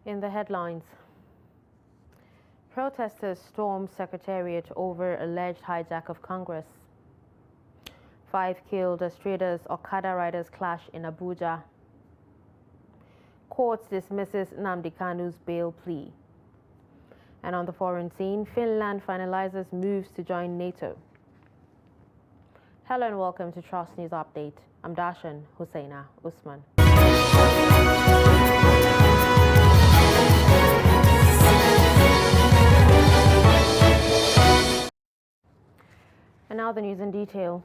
In the headlines, protesters storm Secretariat over alleged hijack of Congress. 5 killed as traders Okada riders clash in Abuja. Court dismisses Nnamdi Kanu's bail plea. And on the foreign scene, Finland finalizes moves to join NATO. Hello and welcome to Trust News Update. I'm Darshan Hussaina Usman. And now the news in detail.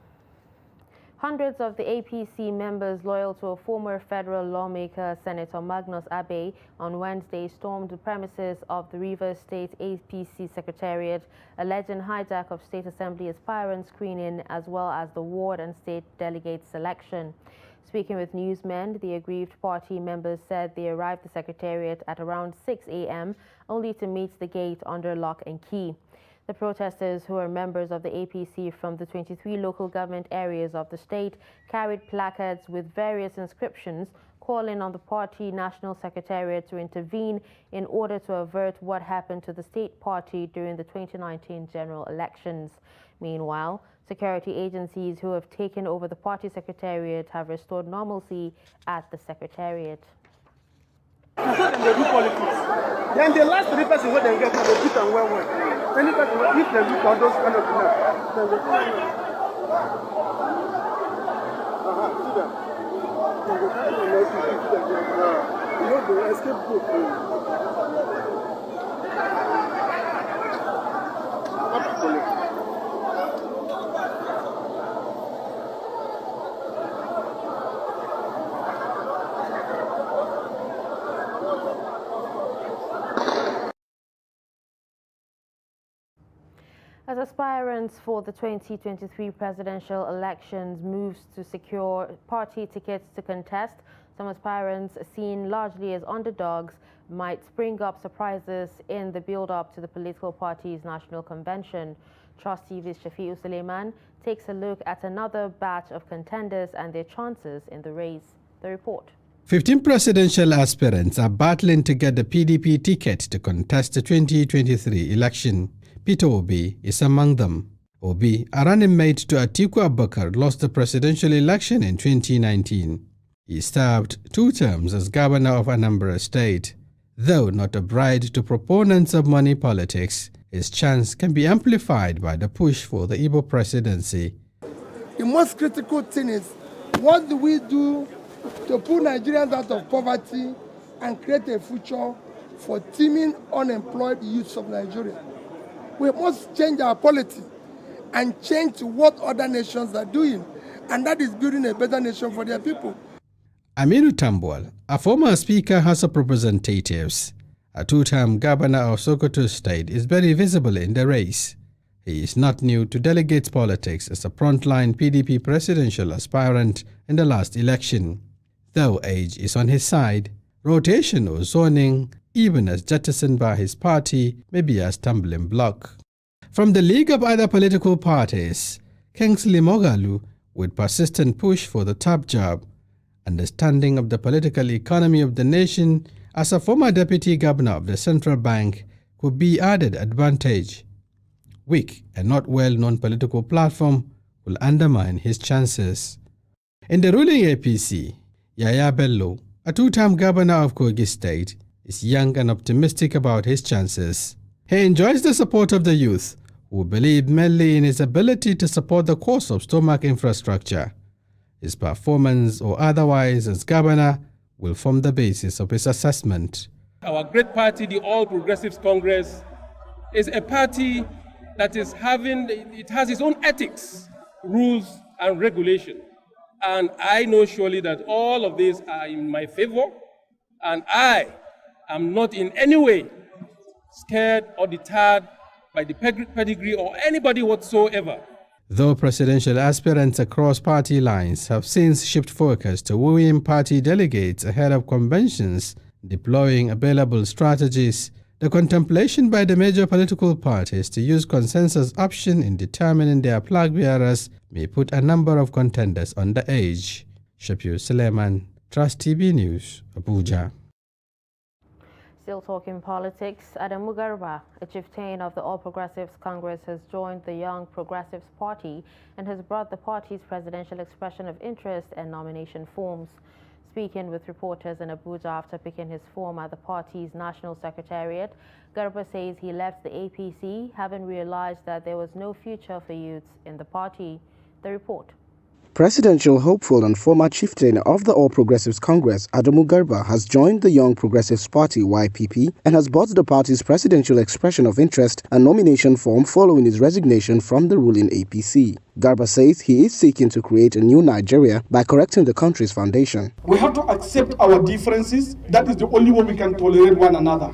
Hundreds of the APC members loyal to a former federal lawmaker, Senator Magnus Abe, on Wednesday stormed the premises of the Rivers State APC Secretariat, alleging hijack of State Assembly aspirant screening as well as the ward and state delegate selection. Speaking with newsmen, the aggrieved party members said they arrived at the Secretariat at around 6 a.m. only to meet the gate under lock and key. The protesters, who are members of the APC from the 23 local government areas of the state, carried placards with various inscriptions calling on the party national secretariat to intervene in order to avert what happened to the state party during the 2019 general elections. Meanwhile, security agencies who have taken over the party secretariat have restored normalcy at the secretariat. They do politics. Then the last 3 persons when they get to the pit and well. Any person, if they look at those kind of things, then they see them. You know, the escape group. As aspirants for the 2023 presidential elections moves to secure party tickets to contest, some aspirants seen largely as underdogs might spring up surprises in the build-up to the political party's national convention. Trust TV's Shafiu Suleiman takes a look at another batch of contenders and their chances in the race. The report. 15 presidential aspirants are battling to get the PDP ticket to contest the 2023 election. Peter Obi is among them. Obi, a running mate to Atiku Abubakar, lost the presidential election in 2019. He served 2 terms as governor of Anambra State. Though not a bride to proponents of money politics, his chance can be amplified by the push for the Igbo presidency. The most critical thing is, what do we do to pull Nigerians out of poverty and create a future for teeming unemployed youths of Nigeria? We must change our polity and change to what other nations are doing, and that is building a better nation for their people. Aminu Tambuwal, a former Speaker House of Representatives, a 2-term governor of Sokoto State, is very visible in the race. He is not new to delegates politics as a frontline PDP presidential aspirant in the last election. Though age is on his side, rotation or zoning, even as jettisoned by his party, may be a stumbling block. From the League of Other Political Parties, Kingsley Moghalu, with persistent push for the top job, understanding of the political economy of the nation as a former deputy governor of the central bank could be added advantage. Weak and not well-known political platform will undermine his chances. In the ruling APC, Yaya Bello, a 2-term governor of Kogi State, is young and optimistic about his chances. He enjoys the support of the youth, who believe mainly in his ability to support the course of stomach infrastructure. His performance or otherwise as governor will form the basis of his assessment. Our great party, the All Progressives Congress, is a party that has its own ethics, rules, and regulation. And I know surely that all of these are in my favor, and I am not in any way scared or deterred by the pedigree or anybody whatsoever. Though presidential aspirants across party lines have since shifted focus to wooing party delegates ahead of conventions, deploying available strategies, the contemplation by the major political parties to use consensus option in determining their flag bearers may put a number of contenders on the edge. Shafiu Suleiman, Trust TV News, Abuja. Still talking politics, Adamu Garba, a chieftain of the All Progressives Congress, has joined the Young Progressives Party and has brought the party's presidential expression of interest and nomination forms. Speaking with reporters in Abuja after picking his form at the party's national secretariat, Garba says he left the APC having realized that there was no future for youths in the party. The report. Presidential hopeful and former chieftain of the All Progressives Congress, Adamu Garba, has joined the Young Progressives Party, YPP, and has bought the party's presidential expression of interest and nomination form following his resignation from the ruling APC. Garba says he is seeking to create a new Nigeria by correcting the country's foundation. We have to accept our differences. That is the only way we can tolerate one another.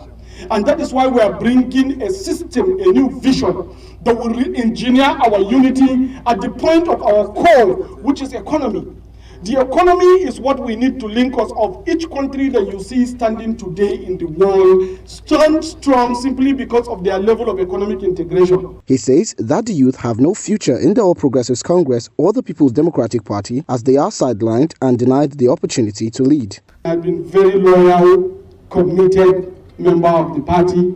And that is why we are bringing a system, a new vision that will re-engineer our unity at the point of our core, which is economy. The economy is what we need to link us of each country that you see standing today in the world, stand strong simply because of their level of economic integration. He says that the youth have no future in the All Progressives Congress or the People's Democratic Party as they are sidelined and denied the opportunity to lead. I've been very loyal, committed member of the party,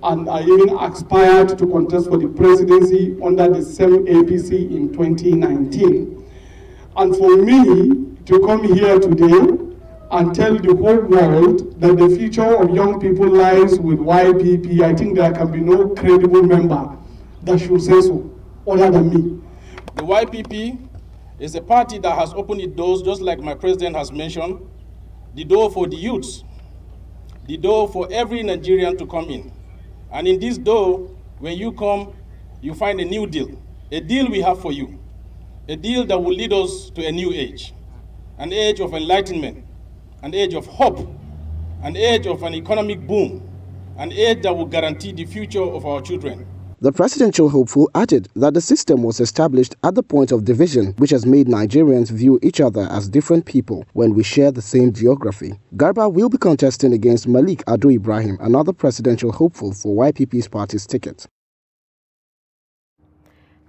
and I even aspired to contest for the presidency under the same APC in 2019. And for me to come here today and tell the whole world that the future of young people lies with YPP, I think there can be no credible member that should say so, other than me. The YPP is a party that has opened its doors, just like my president has mentioned, the door for the youths, the door for every Nigerian to come in. And in this door, when you come, you find a new deal we have for you, a deal that will lead us to a new age, an age of enlightenment, an age of hope, an age of an economic boom, an age that will guarantee the future of our children. The presidential hopeful added that the system was established at the point of division, which has made Nigerians view each other as different people when we share the same geography. Garba will be contesting against Malik Ado Ibrahim, another presidential hopeful for YPP's party's ticket.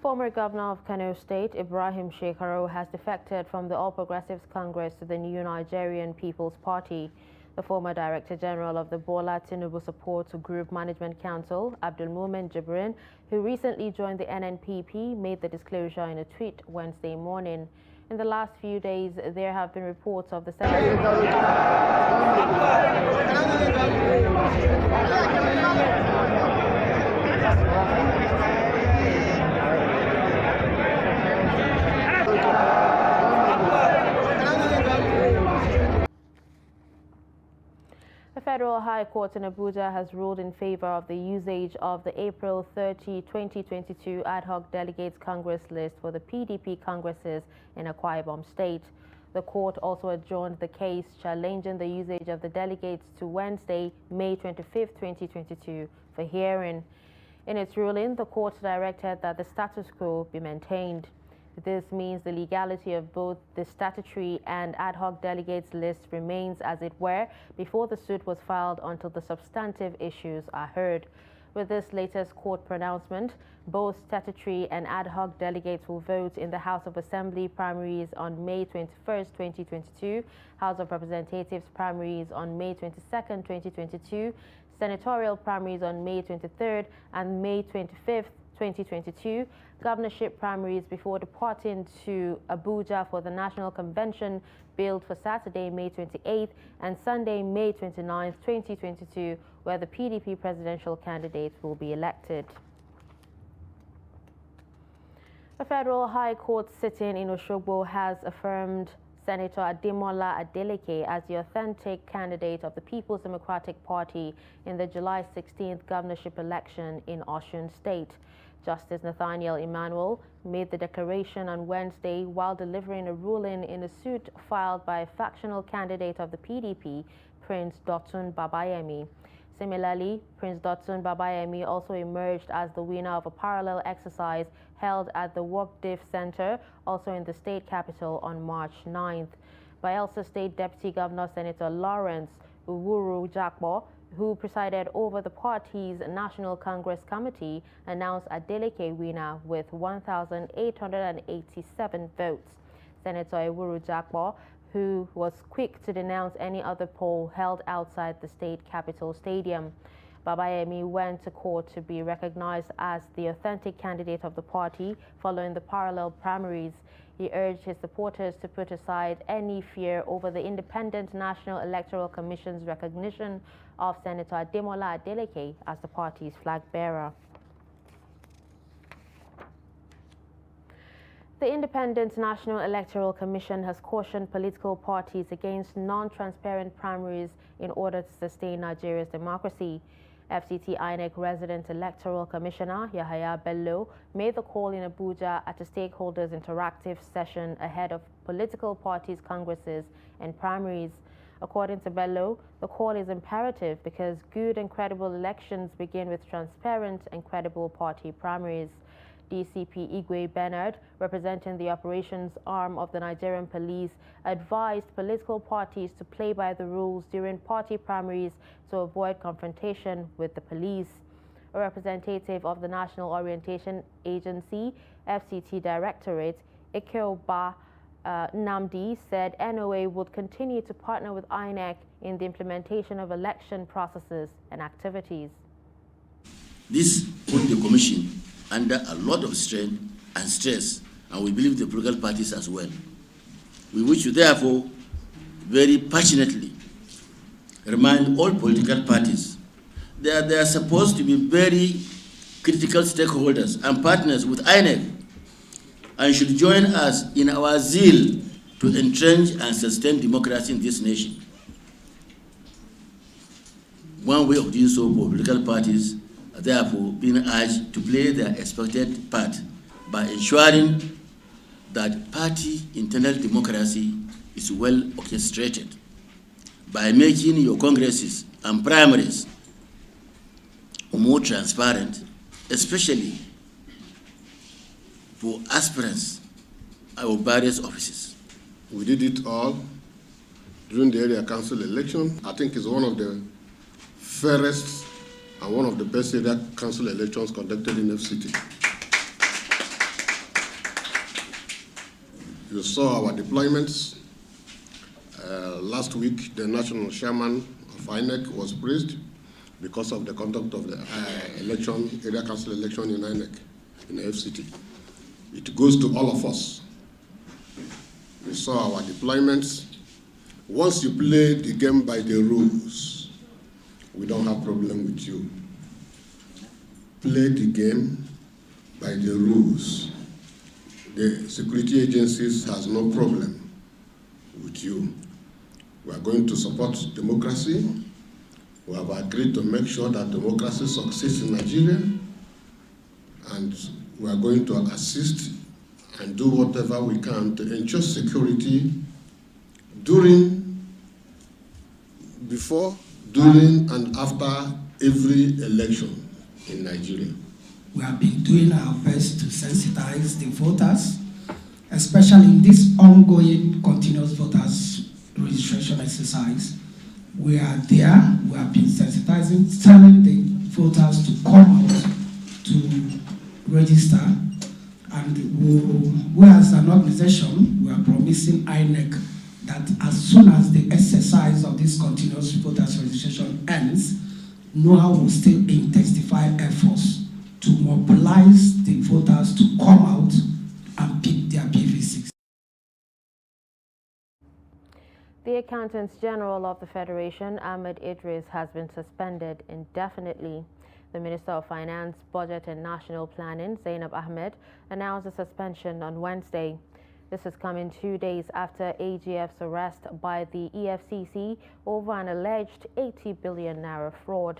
Former governor of Kano State, Ibrahim Shekaro, has defected from the All Progressives Congress to the New Nigerian People's Party. The former Director General of the Bola Tinubu Support Group Management Council, Abdulmumin Jibrin, who recently joined the NNPP, made the disclosure in a tweet Wednesday morning. In the last few days, there have been reports of the The Federal High Court in Abuja has ruled in favor of the usage of the April 30, 2022 Ad Hoc Delegates Congress list for the PDP congresses in Akwa Ibom State. The court also adjourned the case challenging the usage of the delegates to Wednesday, May 25, 2022 for hearing. In its ruling, the court directed that the status quo be maintained. This means the legality of both the statutory and ad hoc delegates list remains as it were before the suit was filed until the substantive issues are heard. With this latest court pronouncement, both statutory and ad hoc delegates will vote in the House of Assembly primaries on May 21, 2022, House of Representatives primaries on May 22, 2022, senatorial primaries on May 23rd and May 25th, 2022, governorship primaries before departing to Abuja for the National Convention billed for Saturday, May 28th and Sunday, May 29th, 2022, where the PDP presidential candidates will be elected. A federal high court sitting in Osogbo has affirmed Senator Ademola Adeleke as the authentic candidate of the People's Democratic Party in the July 16th governorship election in Osun State. Justice Nathaniel Emmanuel made the declaration on Wednesday while delivering a ruling in a suit filed by a factional candidate of the PDP, Prince Dotun Babayemi. Similarly, Prince Dotun Babayemi also emerged as the winner of a parallel exercise held at the Wokdiff Center, also in the state capital, on March 9th. Bayelsa State Deputy Governor Senator Lawrence Uwuru Jakbo, who presided over the party's National Congress Committee, announced Adeleke winner with 1,887 votes. Senator Uwuru Jakbo, who was quick to denounce any other poll held outside the state capital stadium. Babayemi went to court to be recognized as the authentic candidate of the party following the parallel primaries. He urged his supporters to put aside any fear over the Independent National Electoral Commission's recognition of Senator Ademola Adeleke as the party's flag bearer. The Independent National Electoral Commission has cautioned political parties against non-transparent primaries in order to sustain Nigeria's democracy. FCT INEC Resident Electoral Commissioner Yahaya Bello made the call in Abuja at a stakeholders interactive session ahead of political parties' congresses and primaries. According to Bello, the call is imperative because good and credible elections begin with transparent and credible party primaries. DCP Igwe Bernard, representing the operations arm of the Nigerian police, advised political parties to play by the rules during party primaries to avoid confrontation with the police. A representative of the National Orientation Agency, FCT Directorate, Ikeoba Namdi, said NOA would continue to partner with INEC in the implementation of election processes and activities. This put the Commission under a lot of strain and stress, and we believe the political parties as well. We wish to therefore very passionately remind all political parties that they are supposed to be very critical stakeholders and partners with INEC and should join us in our zeal to entrench and sustain democracy in this nation. One way of doing so for political parties are therefore being urged to play their expected part by ensuring that party internal democracy is well orchestrated, by making your congresses and primaries more transparent, especially for aspirants of various offices. We did it all during the area council election. I think it's one of the fairest and one of the best area council elections conducted in FCT. You saw our deployments. Last week, the national chairman of INEC was praised because of the conduct of the area council election in INEC, in FCT. It goes to all of us. We saw our deployments. Once you play the game by the rules, we don't have problem with you. Play the game by the rules. The security agencies has no problem with you. We are going to support democracy. We have agreed to make sure that democracy succeeds in Nigeria, and we are going to assist and do whatever we can to ensure security before, during, and after every election in Nigeria. We have been doing our best to sensitize the voters, especially in this ongoing continuous voters registration exercise. We are there, we have been sensitizing, telling the voters to come out to register, and we as an organization, we are promising INEC that as soon as the exercise of this continuous voters registration ends, NOAA will still intensify efforts to mobilize the voters to come out and pick their PV6. The Accountant General of the Federation, Ahmed Idris, has been suspended indefinitely. The Minister of Finance, Budget and National Planning, Zainab Ahmed, announced the suspension on Wednesday. This is coming 2 days after AGF's arrest by the EFCC over an alleged 80 billion naira fraud.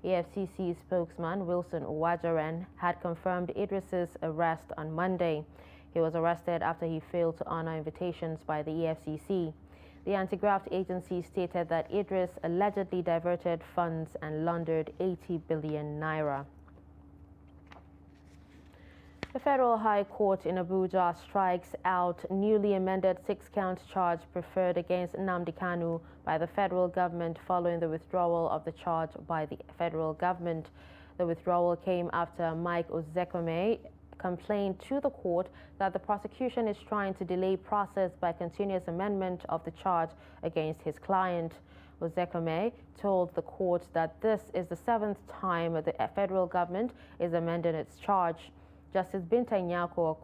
EFCC spokesman Wilson Uwajaren had confirmed Idris's arrest on Monday. He was arrested after he failed to honor invitations by the EFCC. The anti-graft agency stated that Idris allegedly diverted funds and laundered 80 billion naira. The Federal High Court in Abuja strikes out newly amended 6-count charge preferred against Nnamdi Kanu by the federal government following the withdrawal of the charge by the federal government. The withdrawal came after Mike Ozekome complained to the court that the prosecution is trying to delay process by continuous amendment of the charge against his client. Ozekome told the court that this is the 7th time the federal government is amending its charge. Justice Binta Nyako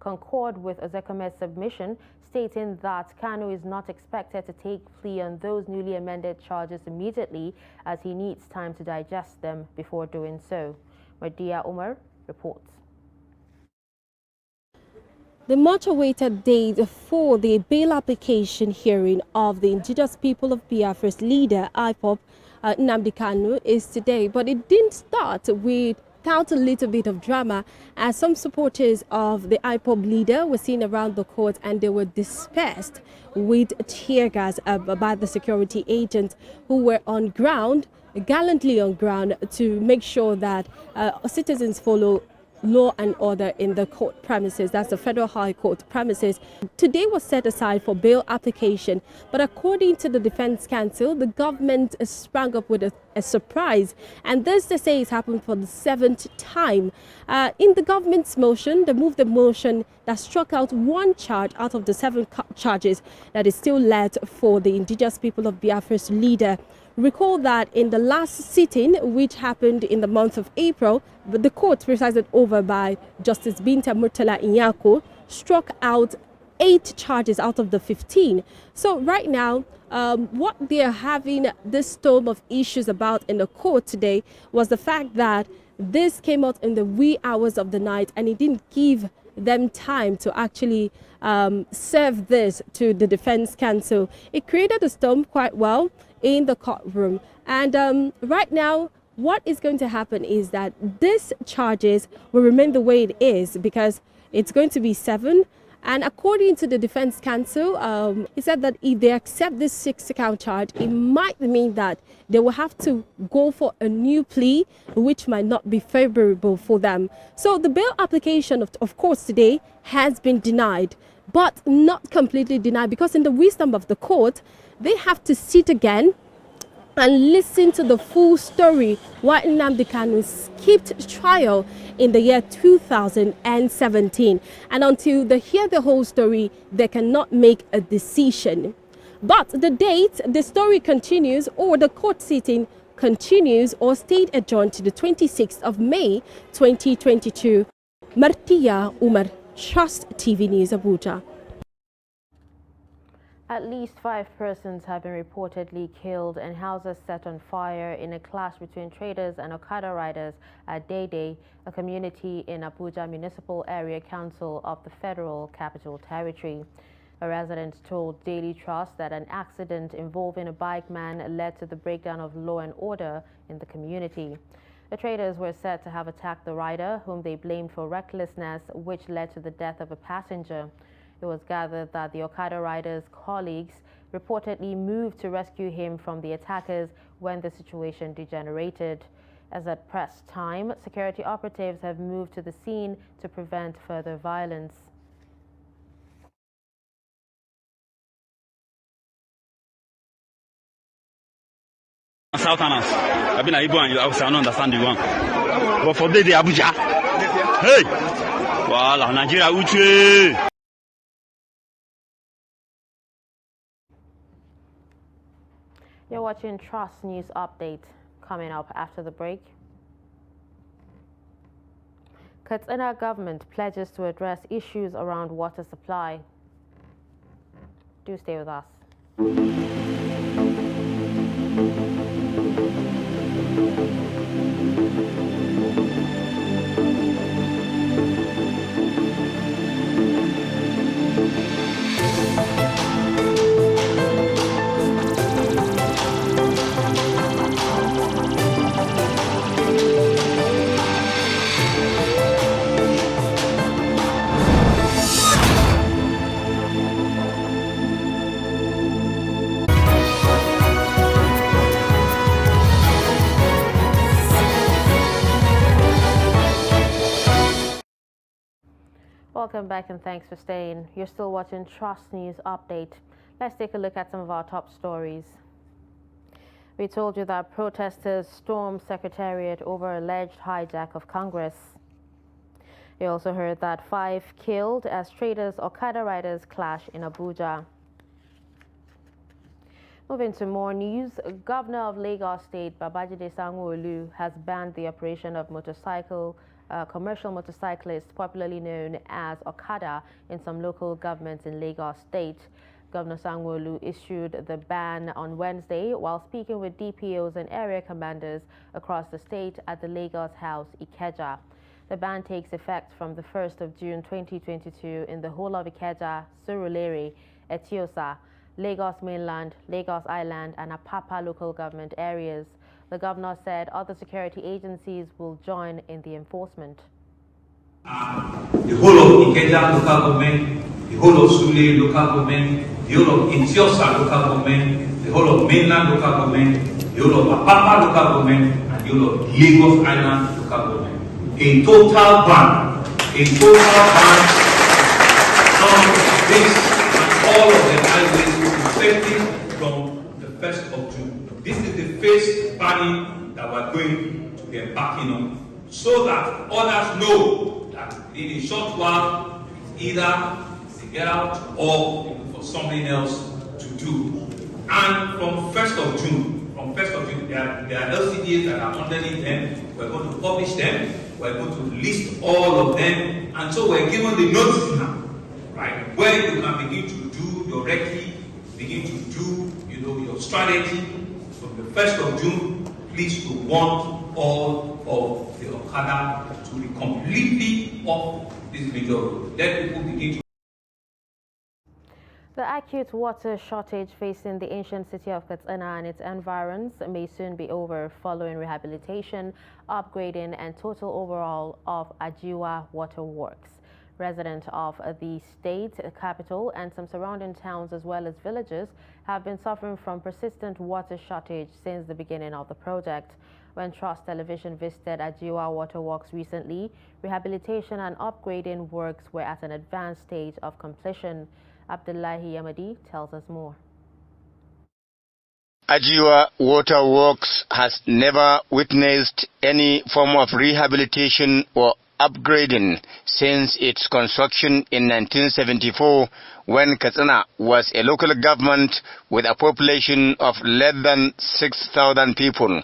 concurred with Ozekome's submission, stating that Kanu is not expected to take plea on those newly amended charges immediately, as he needs time to digest them before doing so. Mardia Umar reports. The much-awaited date for the bail application hearing of the Indigenous People of Biafra's leader, IPOB, Nnamdi Kanu, is today. But it didn't start without a little bit of drama, as some supporters of the IPOB leader were seen around the court and they were dispersed with tear gas by the security agents who were on ground, gallantly on ground, to make sure that citizens follow law and order in the court premises. That's the Federal High Court premises. Today was set aside for bail application, but according to the Defense Counsel, the government sprang up with a surprise, and this, they say, has happened for the 7th time. In the government's motion, they moved the motion that struck out one charge out of the 7 charges that is still left for the Indigenous People of Biafra's leader. Recall that in the last sitting, which happened in the month of April, the court presided over by Justice Binta Murtala Nyako struck out 8 charges out of the 15. So right now, what they are having this storm of issues about in the court today was the fact that this came out in the wee hours of the night, and it didn't give them time to actually serve this to the Defense Counsel. It created a storm quite well in the courtroom. And right now, what is going to happen is that these charges will remain the way it is, because it's going to be 7. And according to the Defense Counsel, he said that if they accept this 6-count charge, it might mean that they will have to go for a new plea, which might not be favorable for them. So the bail application, of course, today has been denied, but not completely denied, because in the wisdom of the court, they have to sit again and listen to the full story why Nnamdi Kanu skipped trial in the year 2017. And until they hear the whole story, they cannot make a decision. But the date, the story continues, or the court sitting continues, or stayed adjourned to the 26th of May 2022. Martia Umar, Trust TV News, Abuja. At least 5 persons have been reportedly killed and houses set on fire in a clash between traders and Okada riders at Dede, a community in Abuja Municipal Area Council of the Federal Capital Territory. A resident told Daily Trust that an accident involving a bike man led to the breakdown of law and order in the community. The traders were said to have attacked the rider, whom they blamed for recklessness, which led to the death of a passenger. It was gathered that the Okada rider's colleagues reportedly moved to rescue him from the attackers when the situation degenerated. As at press time, security operatives have moved to the scene to prevent further violence. Southerners, I've been Igbo and Hausa, I don't understand the one. But for the Abuja, hey, well, Nigeria, Uche. You're watching Trust News Update. Coming up after the break. Katsina government pledges to address issues around water supply. Do stay with us. Welcome back and thanks for staying. You're still watching Trust News Update. Let's take a look at some of our top stories. We told you that protesters stormed Secretariat over alleged hijack of Congress. You also heard that 5 killed as traders Okada riders clash in Abuja. Moving to more news, Governor of Lagos State Babajide Sanwo-Olu has banned the operation of commercial motorcyclists, popularly known as Okada, in some local governments in Lagos State. Governor Sanwo-Olu issued the ban on Wednesday while speaking with DPOs and area commanders across the state at the Lagos House, Ikeja. The ban takes effect from the 1st of June 2022 in the whole of Ikeja, Surulere, Etiosa, Lagos Mainland, Lagos Island, and Apapa local government areas. The governor said other security agencies will join in the enforcement. The whole of Ikeja local government, the whole of Surulere local government, the whole of Etiosa local government, the whole of Mainland local government, the whole of Apapa local government, and the whole of Lagos Island local government. A total ban on this and all of the highways effective from the 1st of June. This is the first banning that we're going to be embarking on, so that others know that in a short while it's either they get out or they look for something else to do. And from 1st of June, there are LCDs that are underneath them. We're going to publish them. We're going to list all of them, and so we're given the notice now, right, where you can begin to do your recce, begin to do, your strategy. From the 1st of June, please to want all of the Okada to be completely off this major road. Let people begin to. The acute water shortage facing the ancient city of Katsina and its environs may soon be over following rehabilitation, upgrading, and total overhaul of Ajiwa Water Works. Residents of the state capital and some surrounding towns as well as villages have been suffering from persistent water shortage since the beginning of the project. When Trust Television visited Ajiwa Water Works recently, rehabilitation and upgrading works were at an advanced stage of completion. Abdullahi Yamadi tells us more. Ajiwa Water Works has never witnessed any form of rehabilitation or upgrading since its construction in 1974, when Katsina was a local government with a population of less than 6,000 people.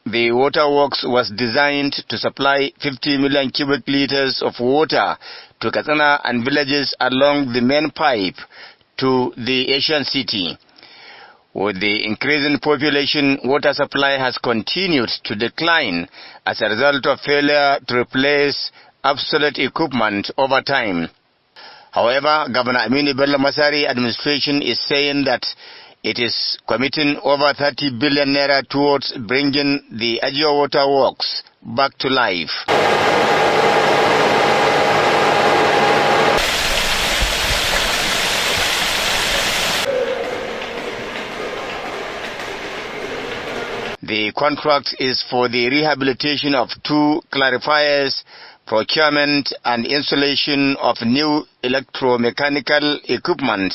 The waterworks was designed to supply 50 million cubic liters of water to Katsina and villages along the main pipe to the Asian city. With the increasing population, water supply has continued to decline as a result of failure to replace obsolete equipment over time. However, Governor Aminu Bello Masari administration is saying that it is committing over 30 billion naira towards bringing the Ajiwa Water Works back to life. The contract is for the rehabilitation of 2 clarifiers, procurement and installation of new electromechanical equipment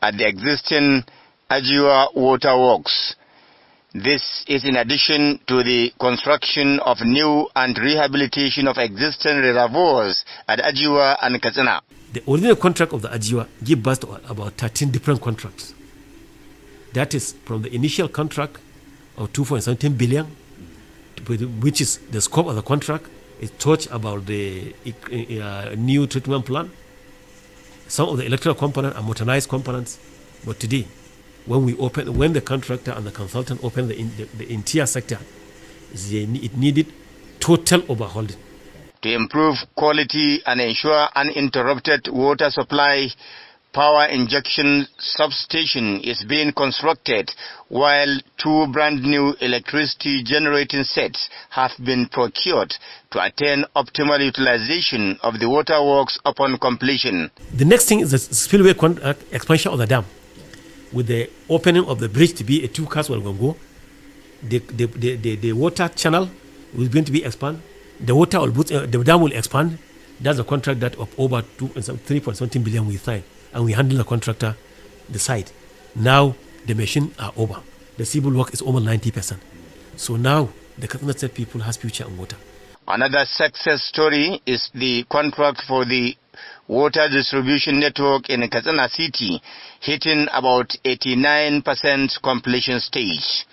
at the existing Ajiwa Water Works. This is in addition to the construction of new and rehabilitation of existing reservoirs at Ajiwa and Katsina. The original contract of the Ajiwa gave birth to about 13 different contracts. That is from the initial contract of 2.17 billion, which is the scope of the contract. It talks about the new treatment plan. Some of the electrical components are modernized components, but today, when the contractor and the consultant opened the entire sector, it needed total overhauling. To improve quality and ensure uninterrupted water supply, power injection substation is being constructed, while 2 brand new electricity generating sets have been procured to attain optimal utilization of the waterworks upon completion. The next thing is the spillway expansion of the dam. With the opening of the bridge to be a 2 cars will go, the water channel is going to be expanded. The dam will expand. That's a contract that of over 3.17 billion we signed, and we handle the contractor, the site. Now the machine are over. The civil work is almost 90%. So now the Katsina State people has future on water. Another success story is the contract for the water distribution network in Katsina City, hitting about 89% completion stage.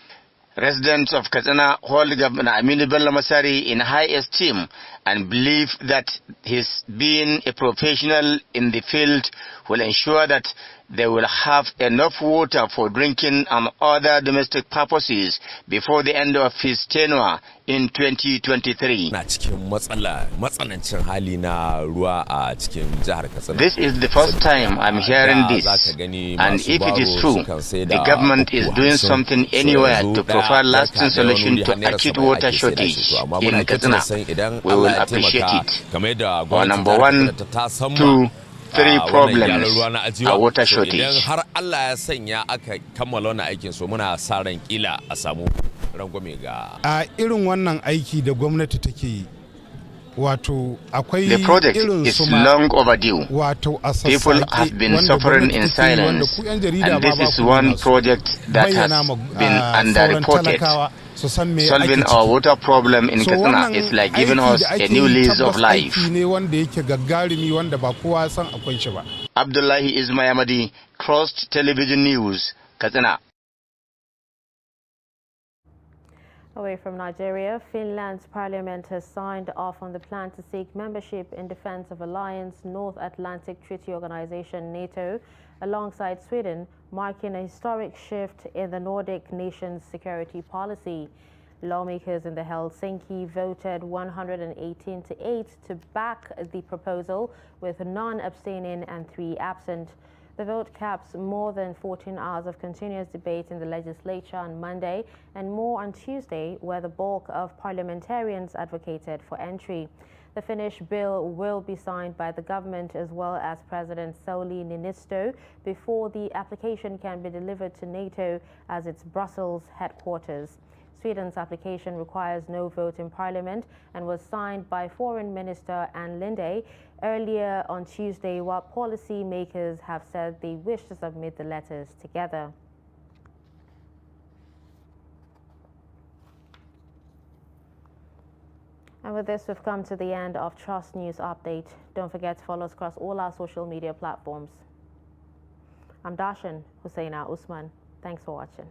Residents of Katsina hold Governor Aminu Bello Masari in high esteem and believe that his being a professional in the field will ensure that they will have enough water for drinking and other domestic purposes before the end of his tenure in 2023. This is the first time I'm hearing this, and if it is true, the government is doing something anywhere to provide lasting solution to acute water shortage in Katsina. We will appreciate it. Our number 1, 2, 3 problems are water shortage. The project is long overdue. People have been suffering in silence, and this is one project that has been underreported. Solving our water problem in Katsina is like giving us a new lease of life. Abdullahi Ismayamadi, Trust Television News, Katsina. Away from Nigeria, Finland's parliament has signed off on the plan to seek membership in defense of Alliance North Atlantic Treaty Organization NATO alongside Sweden, marking a historic shift in the Nordic nation's security policy. Lawmakers in the Helsinki voted 118 to 8 to back the proposal, with none abstaining and 3 absent. The vote caps more than 14 hours of continuous debate in the legislature on Monday and more on Tuesday, where the bulk of parliamentarians advocated for entry. The Finnish bill will be signed by the government as well as President Sauli Niinisto before the application can be delivered to NATO as its Brussels headquarters. Sweden's application requires no vote in parliament and was signed by Foreign Minister Ann Linde earlier on Tuesday, while policy makers have said they wish to submit the letters together. And with this, we've come to the end of Trust News Update. Don't forget to follow us across all our social media platforms. I'm Darshan Hussaina Usman. Thanks for watching.